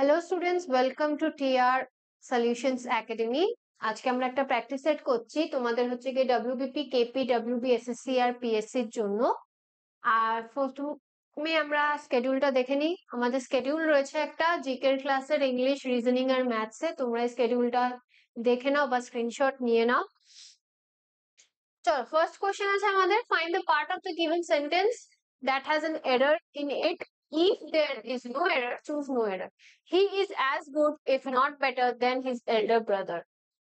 Hello students, welcome to TR solutions academy. আজকে আমরা একটা প্র্যাকটিস সেট করছি তোমাদের হচ্ছে গিয়ে ডব্লিউবিপি, কেপি, ডব্লিউবি, এসএসসি আর পিএসসি এর জন্য। আর প্রথমে আমরা স্কেডিউলটা দেখে নিই। আমাদের স্কেডিউল রয়েছে একটা জিকের ক্লাসের ইংলিশ, রিজনিং আর ম্যাথসে। তোমরা এই স্কেডিউলটা দেখে নাও বা স্ক্রিনশট নিয়ে নাও। চলো, ফার্স্ট কোশ্চেন আছে আমাদের, find the part of the given sentence that has an error in it. If there is no error, choose no error. He is as good, if not better, than his elder brother.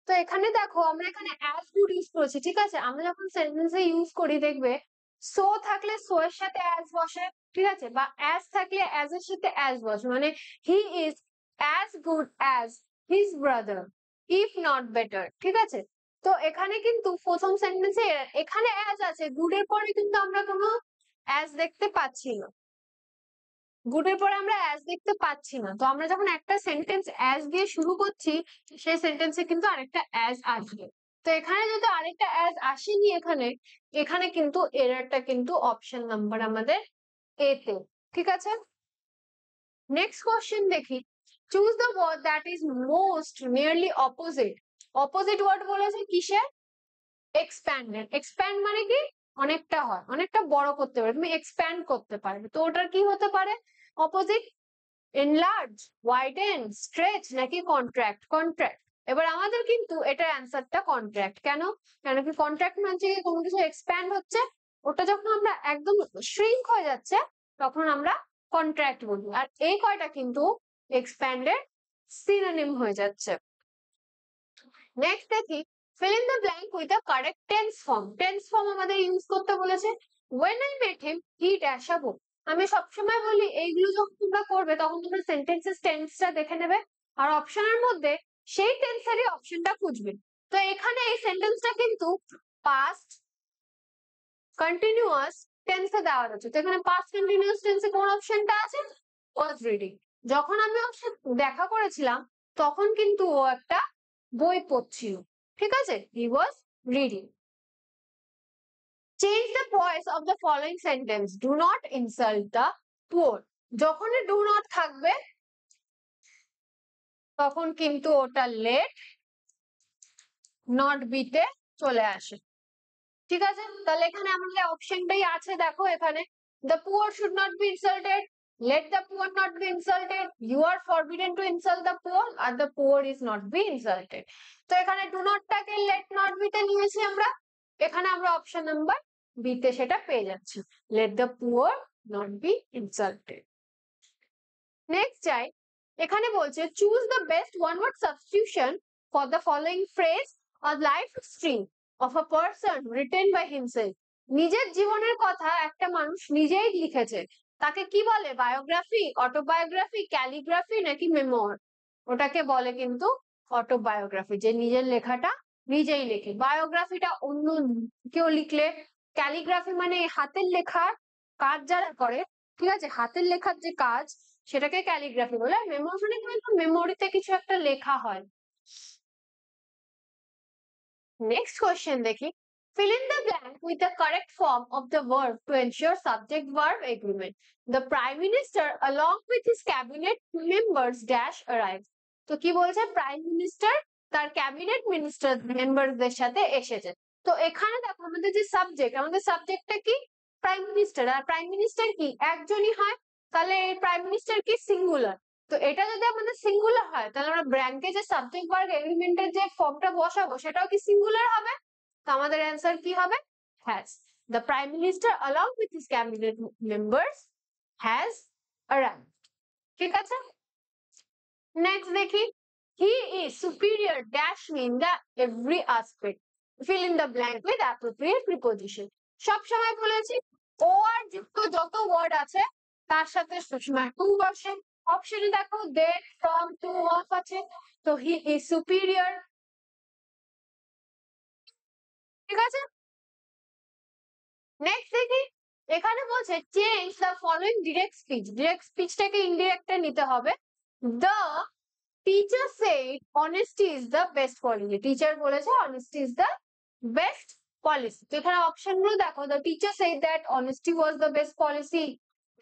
তো এখানে দেখো, আমরা এখানে as good use করেছি, ঠিক আছে? আমরা যখন সেন্টেন্সে ইউজ করি দেখবে সো থাকলে সো এর সাথে as বসে, ঠিক আছে? বা as থাকলে as এর সাথে as বসে, মানে he is as good as his brother, if not better, ঠিক আছে? তো এখানে কিন্তু প্রথম সেন্টেন্সে এখানে as আছে, গুড এর পরে কিন্তু আমরা কোনো as দেখতে পাচ্ছি না। গুডের পরে আমরা অ্যাজ দেখতে পাচ্ছি না। তো আমরা যখন একটা সেন্টেন্স অ্যাজ দিয়ে শুরু করছি, সেই সেন্টেন্সে কিন্তু আরেকটা অ্যাজ আসবে। তো এখানে যদি আরেকটা অ্যাজ আসেনি, এখানে এখানে কিন্তু এররটা কিন্তু অপশন নাম্বার আমাদের এ তে, ঠিক আছে? নেক্সট কোশ্চেন দেখি, choose the word that is most nearly opposite. Opposite word বলেছে কিসে? এক্সপ্যান্ডেড। এক্সপ্যান্ড মানে কি? অনেকটা হয়, অনেকটা বড় করতে পারবে, তুমি এক্সপ্যান্ড করতে পারবে। তো ওটার কি হতে পারে অপোজিট? enlarge, widen, stretch নাকি contract? contract। এবার আমাদের কিন্তু এটার অ্যান্সারটা কন্ট্রাক্ট। কেন? কেন কি কন্ট্রাক্ট মানে যে কোনো কিছু এক্সপ্যান্ড হচ্ছে, ওটা যখন আমরা একদম শ্রিঙ্ক হয়ে যাচ্ছে তখন আমরা কন্ট্রাক্ট বলি। আর এই কয়টা কিন্তু এক্সপ্যান্ডের সিনোনিম হয়ে যাচ্ছে। নেক্সট দেখি, fill in the blank with the correct tense form. Tense form আমাদের ইউজ করতে বলেছে। when I met him he dash a book. আমি সবসময় বলি এইগুলো যখন তোমরা করবে তখন তোমরা সেন্টেন্সের টেন্সটা দেখে নেবে, আর অপশনের মধ্যে সেই টেন্সেরই অপশনটা খুঁজবে। তো এখানে এই সেন্টেন্সটা কিন্তু পাস্ট কন্টিনিউয়াস টেন্সে দেওয়া আছে। তো এখানে পাস্ট কন্টিনিউয়াস টেন্সে কোন অপশনটা আছে? Was reading. যখন আমি অপশন দেখা করেছিলাম তখন কিন্তু ও একটা বই পড়ছিল, ঠিক আছে? He was reading. Change the voice of the following sentence, do not insult the poor. যখনই ডু নট থাকবে তখন কিন্তু ওটা লেট নট বিতে চলে আসে, ঠিক আছে? তাহলে এখানে আমাদের অপশনটাই আছে, দেখো এখানে the poor should not be insulted, let the poor not be insulted, you are forbidden to insult the poor, R the poor is not be insulted। তো এখানে do not টাকে let not be তে নিয়েছি আমরা, এখানে আমরা option number B তে সেটা পেয়ে যাচ্ছি, let the poor not be insulted। Next যাই, এখানে বলছে choose the best one word substitution for the following phrase or life stream of a person written by himself. নিজের জীবনের কথা একটা মানুষ নিজেই লিখেছে, তাকে কি বলে? বায়োগ্রাফি, অটোবায়োগ্রাফি, ক্যালিগ্রাফি নাকি মেমোর? ওটাকে বলে কিন্তু অটোবায়োগ্রাফি, যে নিজের লেখাটা নিজেই লেখে। বায়োগ্রাফিটা অন্য কেউ লিখলে, ক্যালিগ্রাফি মানে হাতের লেখার কাজ যারা করে, ঠিক আছে, হাতের লেখার যে কাজ সেটাকে ক্যালিগ্রাফি বলে। মেমোরি মানে কিন্তু মেমোরিতে কিছু একটা লেখা হয়। নেক্সট কোশ্চেন দেখি, fill in the blank with the correct form of the verb to ensure subject verb agreement. The prime minister along with his cabinet members dash arrived. তো কি বলছে? প্রাইম মিনিস্টার তার ক্যাবিনেট মিনিস্টার মেম্বারদের সাথে এসেছে। তো এখানে দেখো আমাদের যে সাবজেক্ট, আমাদের সাবজেক্টটা কি? Prime minister. আর প্রাইম মিনিস্টার কি? একজনই হয়, তাহলে প্রাইম মিনিস্টার কি? সিঙ্গুলার। তো এটা যদি আমাদের সিঙ্গুলার হয় তাহলে আমরা ব্র্যাঙ্কে যে সাবজেক্ট ভার্ব এগ্রিমেন্টের যে ফর্মটা বসাবো সেটাও কি সিঙ্গুলার হবে? তো আমাদের অ্যান্সার কি হবে? Has. The prime minister along with his cabinet members has arrived, ঠিক আছে? নেক্সট দেখি, he is superior dash in the every aspect. fill in the blank with appropriate preposition. সব সময় বলেছি ও আর যুক্ত যত ওয়ার্ড আছে তার সাথে সবসময় টু বসে। অপশনে দেখো দে, ফ্রম, টু, অফ আছে, তো হি ইজ সুপিরিয়র, ঠিক আছে? নেক্সট দেখি, এখানে বলছে change the following direct speech. Direct স্পিচটাকে ইনডিরেক্টে নিতে হবে। The teacher said honesty is the best policy. Teacher বলেছে honesty is the best policy. তো এখানে অপশন গুলো দেখো, the teacher said that honesty was the best policy,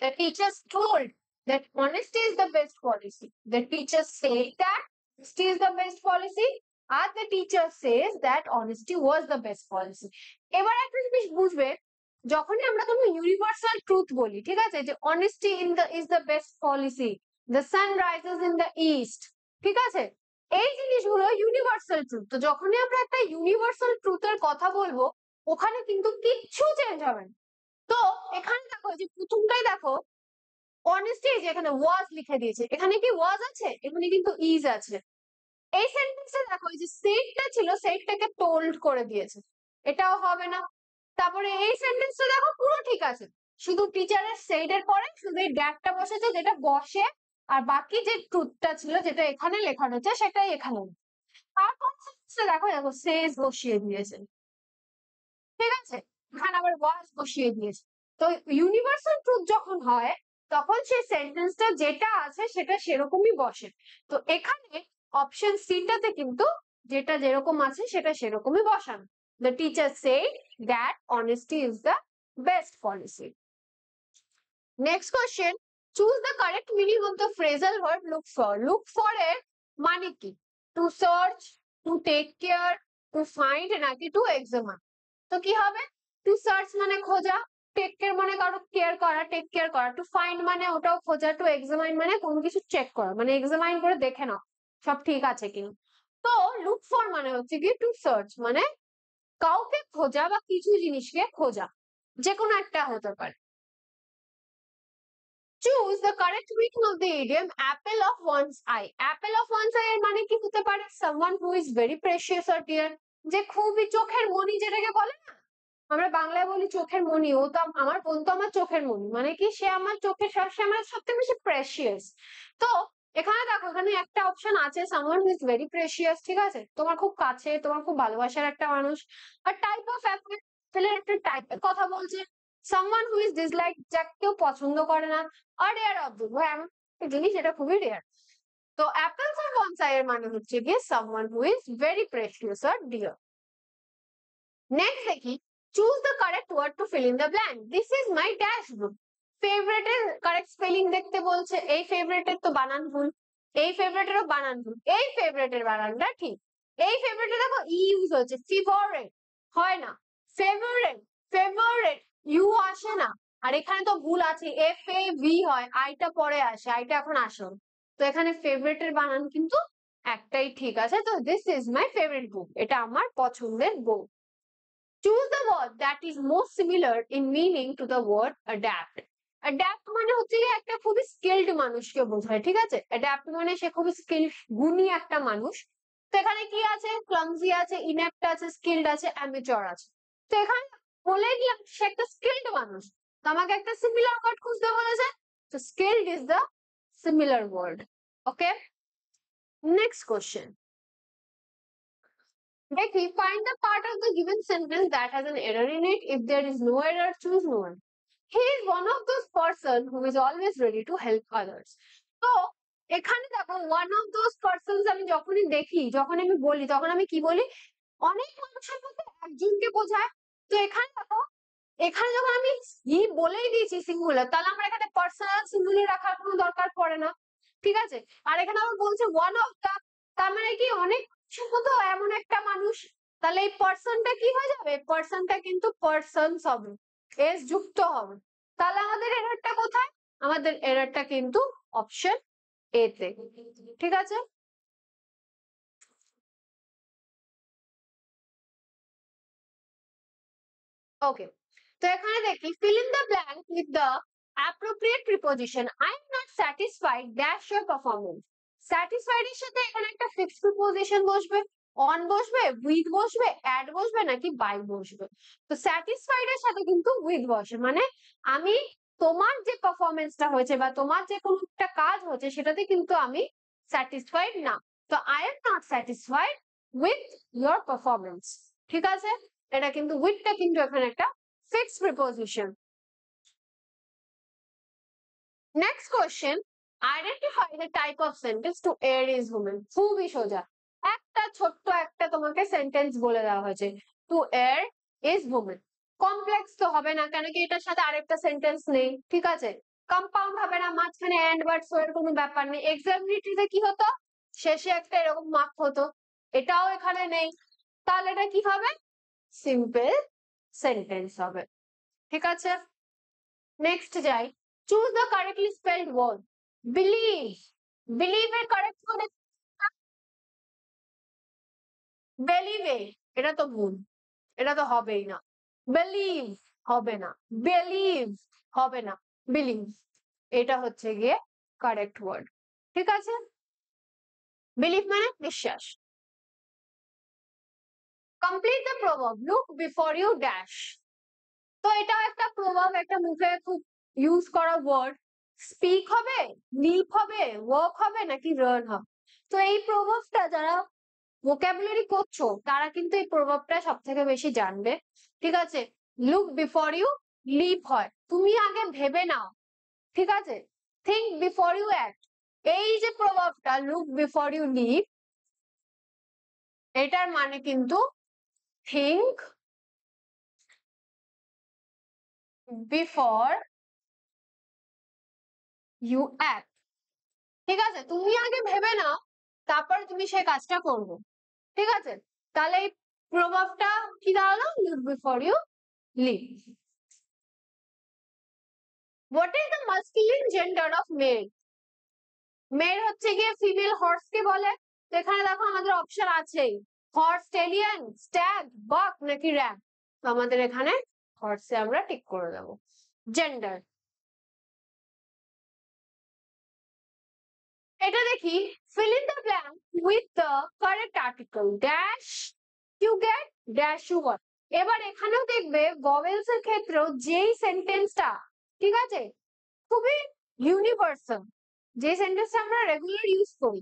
the teacher told that honesty is the best policy. The teacher said that honesty is the best policy, আর the teacher says that honesty was the best policy. এবার একটা জিনিস বুঝবে, যখনই আমরা কোনো universal truth বলি, ঠিক আছে, যে honesty is the best policy, the sun rises in the east, ঠিক আছে, এই জিনিসগুলো ইউনিভার্সাল ট্রুথ। তো যখনই আমরা একটা ইউনিভার্সাল ট্রুথের কথা বলবো, ওখানে কিন্তু কিচ্ছু চেঞ্জ হবে না। তো এখানে দেখো, যে প্রথমটাই দেখো, অনেস্টি, যে এখানে ওয়াজ লিখে দিয়েছে, এখানে কি ওয়াজ আছে? এখানে কিন্তু ইজ আছে। এই সেন্টেন্সে দেখো, এই যে সেটটা ছিল, সেটটাকে টোল্ড করে দিয়েছে, এটাও হবে না। তারপরে এই সেন্টেন্সটা দেখো, পুরো ঠিক আছে, শুধু টিচারের সেইডের পরে শুধু এই ড্যাটটা বসেছে, যেটা বসে, আর বাকি যে ট্রুথটা ছিল, যেটা এখানে লেখানো হচ্ছে, সেটাই এখানে। তারপর দেখো দেখো সেজ বসিয়ে দিয়েছে, ঠিক আছে, এখানে আবার ওয়াজ বসিয়ে দিয়েছে। তো ইউনিভার্সাল ট্রুথ যখন হয়, তখন সেই সেন্টেন্সটা যেটা আছে সেটা সেরকমই বসে। তো এখানে অপশন সিটাতে কিন্তু যেটা যেরকম আছে সেটা সেরকমই বসানো। The teacher said that honesty is the best policy. Next question, choose the correct meaning of the phrasal verb look for. Look for এর মানে কি? To search, to take care, to find নাকি to examine? তো কি হবে? To search মানে খোঁজা, take care মানে কারো কেয়ার করা, টেক কেয়ার করা, টু ফাইন্ড মানে ওটাও খোঁজা, টু এক্সামাইন মানে কোনো কিছু চেক করা, মানে এক্সামাইন করে দেখে নাও সব ঠিক আছে কিনা। তো লুক ফর মানে হচ্ছে কি টু সার্চ, মানে কাউকে খোঁজা বা কিছু জিনিসকে খোঁজা, যে কোনো একটা হতে পারে। Choose the correct meaning of the idiom apple of one's eye. Apple of one's eye এর মানে কি হতে পারে? Someone who is very precious or dear, যে খুবই চোখের মণি যেটাকে বলে না, আমরা বাংলায় বলি চোখের মণি, ও তো আমার বোন তো আমার চোখের মণি, মানে কি সে আমার চোখের সবসময় আমার সবথেকে বেশি প্রেশিয়াস। তো এখানে দেখো, এখানে একটা অপশন আছে someone who is very precious, ঠিক আছে, তোমার খুব কাছে, তোমার খুব ভালোবাসার একটা মানুষ। আর টাইপ অফ অ্যাপেলের একটা টাইপের কথা বলছে, সামওয়ান হু ইজ ডিসলাইক, যাকে কেউ পছন্দ করে না। আর রেয়ার অবজেক্ট, এমন একটা জিনিস এটা খুবই রেয়ার। তো অ্যাপেলস অফ ওয়ানস আই এর মানে হচ্ছে গিয়ে someone who is very precious আর ডিয়ার। নেক্সট দেখি, choose the correct word to fill in the blank. This is my dash book. Favourite এর কারেক্ট স্পেলিং দেখতে বলছে, এই ফেভারিট এর তো বানান ভুল, এই ফেভারিট এরও বানান ভুল, এই ফেভারিট এর বানানটা ঠিক। এই ফেভারিট এ দেখো ই ইউজ হচ্ছে, ফেভারিট হয় না, ফেভারিট, ফেভারিট ইউ আসে না। আর এখানে তো ভুল আছে, এফ এ ভি হয়, আইটা পরে আসে, আইটা এখন আসে। তো এখানে ফেভারিট এর বানান কিন্তু একটাই ঠিক আছে। তো দিস ইজ মাই ফেভারিট বুক, এটা আমার পছন্দের বই। Choose the word that is most similar in meaning to the word adapt. Adapt মানে হচ্ছে যে একটা খুবই স্কিলড মানুষকে বোঝায়, ঠিক আছে, adapt মানে সে খুবই স্কিল, গুণী একটা মানুষ। তো এখানে কি আছে? ক্লামজি আছে, ইনঅ্যাপ্ট আছে, স্কিলড আছে, অ্যামেচার আছে। তো এখানে বলে কি সে একটা স্কিলড মানুষ, তো আমাকে একটা সিমিলার ওয়ার্ড খুঁজতে বলেছে, তো skilled is the similar word. Okay, next question দেখি, find the part of the given sentence that has an error in it. If there is no error, choose no one. He is one of those person who is always ready to help others. তো এখানে দেখো, one of those persons আমি যখনই দেখি, যখন আমি বলি, তখন আমি কি বলি? অনেক মানুষের মধ্যে একজনকে বোঝায়। তো এখানে দেখো, এখানে যখন আমি হি বলেই দিয়েছি সিঙ্গুলার, তাহলে আমার এখানে পার্সোনাল সিঙ্গুলার রাখার কোনো দরকার পড়ে না, ঠিক আছে। আর এখানে আবার বলছে ওয়ান অফ দা, তার মানে কি অনেক শুধু এমন একটা মানুষ, তাহলে এই পার্সনটা কি হয়ে যাবে? পার্সনটা কিন্তু পার্সনস হবে, এস যুক্ত হবে। তাহলে আমাদের এররটা কোথায়? আমাদের এররটা কিন্তু অপশন এ তে, ঠিক আছে। ওকে, তো এখানে দেখি, fill in the blank with the appropriate preposition. I am not satisfied dash your performance. Satisfied এর সাথে এখানে একটা fixed preposition বসবে, on বসবে, with বসবে, at বসবে নাকি by বসবে। তো satisfied এর সাথে কিন্তু with বসে, মানে আমি তোমার যে পারফরমেন্সটা হয়েছে বা তোমার যে কোনো একটা কাজ হচ্ছে সেটাতে কিন্তু আমি স্যাটিসফাইড না। তো I am not satisfied with your performance, ঠিক আছে। এটা কিন্তু উইথটা কিন্তু এখানে একটা fixed preposition. Next question, identify the type of sentence to air is women. খুবই সোজা, একটা ছোট্ট একটা তোমাকে সেন্টেন্স বলে দেওয়া হয়েছে, two air is women. Complex তো হবে না, কেন কি এটার সাথে আরেকটা সেন্টেন্স নেই, ঠিক আছে। কম্পাউন্ড হবে না, মাঝখানে এন্ড বাট সো এর কোনো ব্যাপার নেই। এক্সামিনিটিতে কি হতো, শেষে একটা এরকম মার্ক হতো, এটাও এখানে নেই। তাহলে এটা কি হবে, সিম্পল সেন্টেন্স হবে। ঠিক আছে, নেক্সট যাই। Choose the correctly spelled word. Believe, believe এর কারেক্ট ওয়ার্ড বেলিভে, এটা তো ভুল, এটা তো হবেই না। বিলিভ হবে না, বিলিভ হবে না, বিলিভ, এটা হচ্ছে গিয়ে কারেক্ট ওয়ার্ড। ঠিক আছে, বিলিভ মানে বিশ্বাস। কমপ্লিট দ্য প্রভাব, লুক বিফোর ইউ ড্যাশ। তো এটাও একটা প্রভাব, একটা মুখে খুব ইউজ করা ওয়ার্ড। স্পিক হবে, লিপ হবে, ওয়ার্ক হবে নাকি লার্ন হবে। তো এই প্রভাবটা যারা ভোকাবুলারি করছো তারা কিন্তু এই প্রভাবটা সব থেকে বেশি জানবে। ঠিক আছে, লুক বিফোর ইউ লিপ হয় তুমি আগে ভেবে নাও। ঠিক আছে, থিঙ্ক বিফোর ইউ অ্যাক্ট। এই যে প্রভাবটা লুক বিফোর ইউ লিপ, এটার মানে কিন্তু থিঙ্ক বিফোর ইউ অ্যাক্ট। ঠিক আছে, তুমি আগে ভেবে নাও তারপর তুমি সেই কাজটা করবে। ঠিক আছে, তাহলে এই প্রভাবটা কি দাঁড়ালো, look before you leave. What is the masculine gender of male. Male হচ্ছে গিয়ে ফিমেল হর্স কে বলে। তো এখানে দেখো আমাদের অপশন আছেই, হর্স, স্টেলিয়ান, স্ট্যাগ, বক নাকি র্যাম। তো আমাদের এখানে হর্সে আমরা টিক করে দেবো। জেন্ডার, এটা দেখি, fill in the blank with the correct article dash you get dash you got। এবার এখানেও দেখবে vowels এর ক্ষেত্রেও যেই সেন্টেন্সটা, ঠিক আছে, খুবই ইউনিভার্সাল, যে সেন্টেন্সটা আমরা রেগুলার ইউজ করি,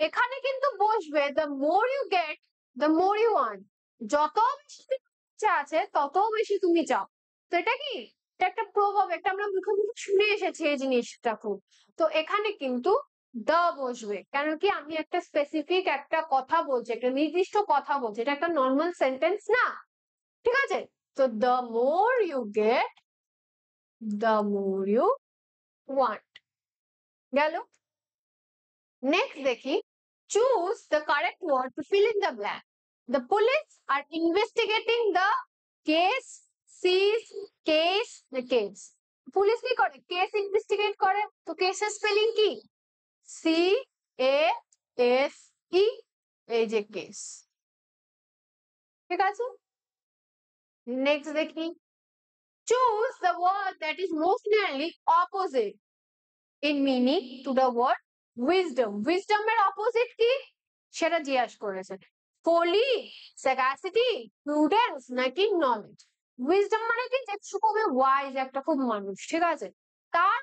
এখানে কিন্তু বসবে the more you get the more you want। যত বেশি ইচ্ছা আছে তত বেশি তুমি চাও। তো এটা কি, এটা একটা প্রভাব, একটা আমরা মুখে মুখে শুনে এসেছি এই জিনিসটা খুব। তো এখানে কিন্তু দা বসবে, কেন কি আমি একটা স্পেসিফিক একটা কথা বলছি, একটা নির্দিষ্ট কথা বলছি, এটা একটা নর্মাল সেন্টেন্স না। ঠিক আছে, তো the more you get the more you want গেল। নেক্সট দেখি, choose the correct word to fill in the blank. The police are investigating the case, sees case the case. Police কি করে, case investigate করে, তো কেসের spelling কি, C A S E, এই যে কেস। ঠিক আছে, নেক্সট দেখি, choose the word that is most nearly opposite in meaning to the word wisdom. Wisdom এর অপোজিট কি সেটা জিজ্ঞাসা করেছে, ফলি, স্যাগাসিটি, প্রুডেন্স নাকি নলেজ। উইজডম মানে কি, যে খুবই ওয়াইজ একটা খুব মানুষ। ঠিক আছে, তার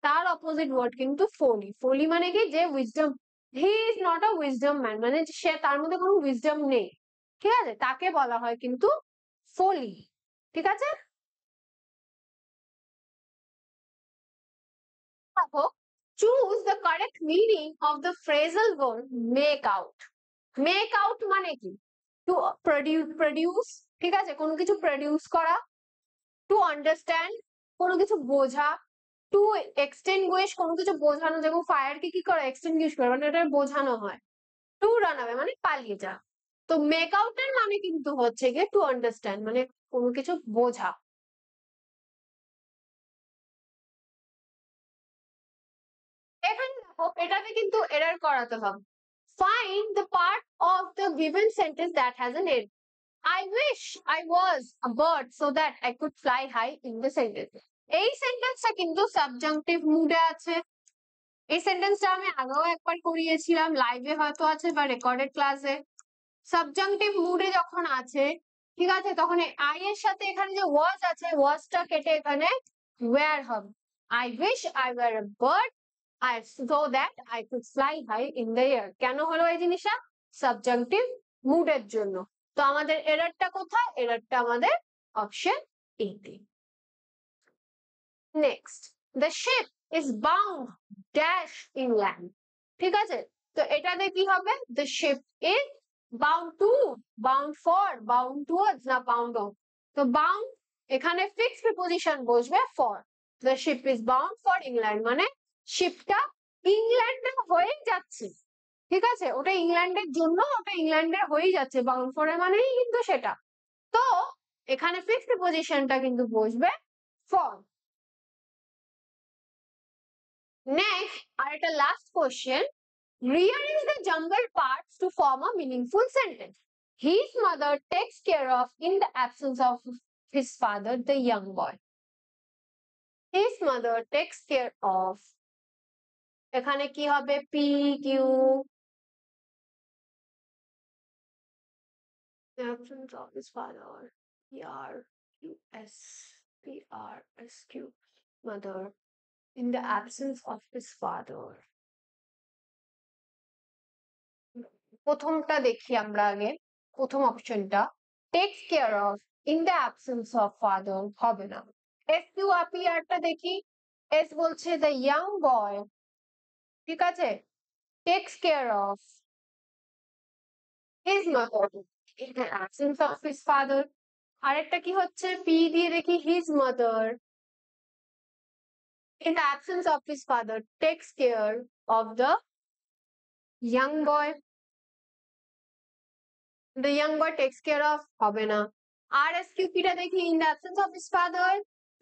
তার অপোজিট ওয়ার্ড কিন্তু ফলি। ফলি মানে কি, যে wisdom, he is not a wisdom man, মানে সে, তার মধ্যে কোনো উইজডম নেই। ঠিক আছে, তাকে বলা হয় কিন্তু ফলি। ঠিক আছে, দেখো, choose the correct meaning of the phrasal verb make out. Make out মানে কি, টু প্রডিউস, ঠিক আছে, কোনো কিছু প্রডিউস করা, টু আন্ডারস্ট্যান্ড, কোনো কিছু বোঝা, টু এক্সটিংগুইশ, কোনো কিছু বোঝানো, যেমন ফায়ার কে কি করে এক্সটিংগুইশ করে, মানে এটা বোঝানো হয়। টু রান অ্যাওয়ে মানে পালিয়ে যা। তো মেক আউট এর মানে কিন্তু হচ্ছে গিয়ে টু আন্ডারস্ট্যান্ড, মানে কোনো কিছু বোঝা। এখানে দেখো এটাকে কিন্তু এরর করাতে হবে। Find the part of the given sentence that has an error. I wish I was a bird so that I could fly high in the sentence. এই সেন্টেন্সটা কিন্তু সাবজাংটিভ মুডে আছে। এই সেন্টেন্সটা আমি আগেও একবার করিয়েছিলাম, লাইভে হয়তো আছে বা রেকর্ডেড ক্লাসে। সাবজাংটিভ মুডে যখন আছে, ঠিক আছে, তখন আই এর সাথে এখানে যে ওয়াজ আছে, ওয়াজটা কেটে এখানে ওয়্যার হবে। I wish I were a bird I so that I could fly high in the air। কেন হলো এই জিনিসটা, সাবজাংটিভ মুডের জন্য। তো আমাদের এররটা কোথায়, এররটা আমাদের অপশন এ তে। Next, the ship is bound dash inland. ঠিক আছে, তো এটাতে কি হবে, the ship is bound to, bound for, bound towards না বাউন্ড অন। তো বাউন্ড এখানে ফিক্সড প্রিপোজিশন বসবে for, the ship is bound for England, মানে শিপটা ইংল্যান্ডে হয়ে যাচ্ছে, ঠিক আছে, ওটা ইংল্যান্ডের জন্য, ওটা ইংল্যান্ডের হয়েই যাচ্ছে, বাউন্ড ফর মানেই কিন্তু সেটা। তো এখানে ফিফথ পজিশনটা কিন্তু বসবে ফর। নেক্সট আর একটা last question, rearrange the jumbled parts to form a meaningful sentence. His mother takes care of in the absence of his father, the young boy. His mother takes care of, এখানে কি হবে, P Q, the absence of his father, PRQS mother, in the absence of his father. প্রথমটা দেখি আমরা আগে, প্রথম অপশনটা text care of in the absence of father হবে না। এস কিউ আপিয়ারটা দেখি, এস বলছে দ্য ইয়াং বয়, ঠিক আছে, text care of his mother in the absence of his father. আরেকটা কি হচ্ছে, পি দিয়ে দেখি, his mother in the absence of his father takes care of the young boy. The young boy takes care of হবে না। RSQP টা দেখি, in the absence of his father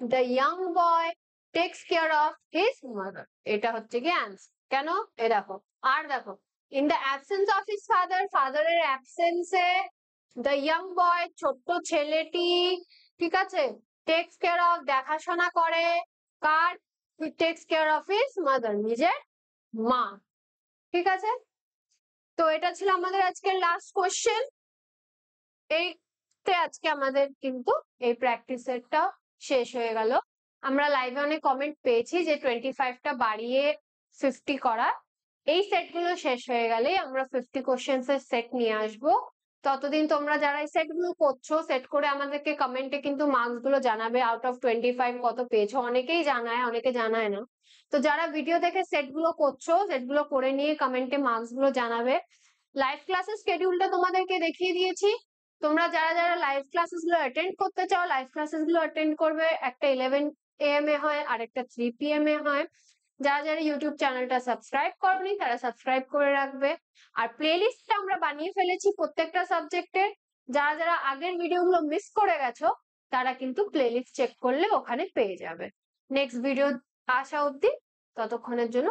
the young boy takes care of his mother, এটা হচ্ছে কি answer. কেন, এ দেখো, আর দেখো, in the absence of his father, father এর absence A the young boy ছোট্ট ছেলেটি, ঠিক আছে, takes care of দেখাশোনা করে কার, he takes care of his mother নিজের মা, ঠিক আছে। তো এটা ছিল আমাদের আজকের লাস্ট কোশ্চেন। এইতে আজকে আমাদের কিন্তু এই প্র্যাকটিস সেটটা শেষ হয়ে গেল। আমরা লাইভে অনেক কমেন্ট পেয়েছি যে 25টা বাড়িয়ে 50 করা, এই সেটগুলো শেষ হয়ে গেলে আমরা 50 কোশ্চেন্স এর সেট নিয়ে আসবো। ততদিন তোমরা যারা এই সেটগুলো করছো, সেট করে আমাদেরকে কমেন্টে কিন্তু মার্কস গুলো জানাবে, আউট অফ 25 কত পেয়েছো। অনেকেই জানায়, অনেকে জানায় না। তো যারা ভিডিও দেখে সেটগুলো করছো, সেটগুলো করে নিয়ে কমেন্টে মার্কস গুলো জানাবে। লাইভ ক্লাসের স্কেডিউলটা তোমাদেরকে দেখিয়ে দিয়েছি। তোমরা যারা যারা লাইভ ক্লাসেস গুলো অ্যাটেন্ড করতে চাও, লাইভ ক্লাসেস গুলো অ্যাটেন্ড করবে। একটা 11 AM এ হয় আর একটা 3 PM এ হয়। যারা যারা ইউটিউব চ্যানেলটা সাবস্ক্রাইব করনি তারা সাবস্ক্রাইব করে রাখবে। আর প্লেলিস্টটা আমরা বানিয়ে ফেলেছি প্রত্যেকটা সাবজেক্টের। যারা যারা আগের ভিডিওগুলো মিস করে গেছো তারা কিন্তু প্লেলিস্ট চেক করলে ওখানে পেয়ে যাবে। নেক্সট ভিডিও আসা অবধি ততক্ষণের জন্য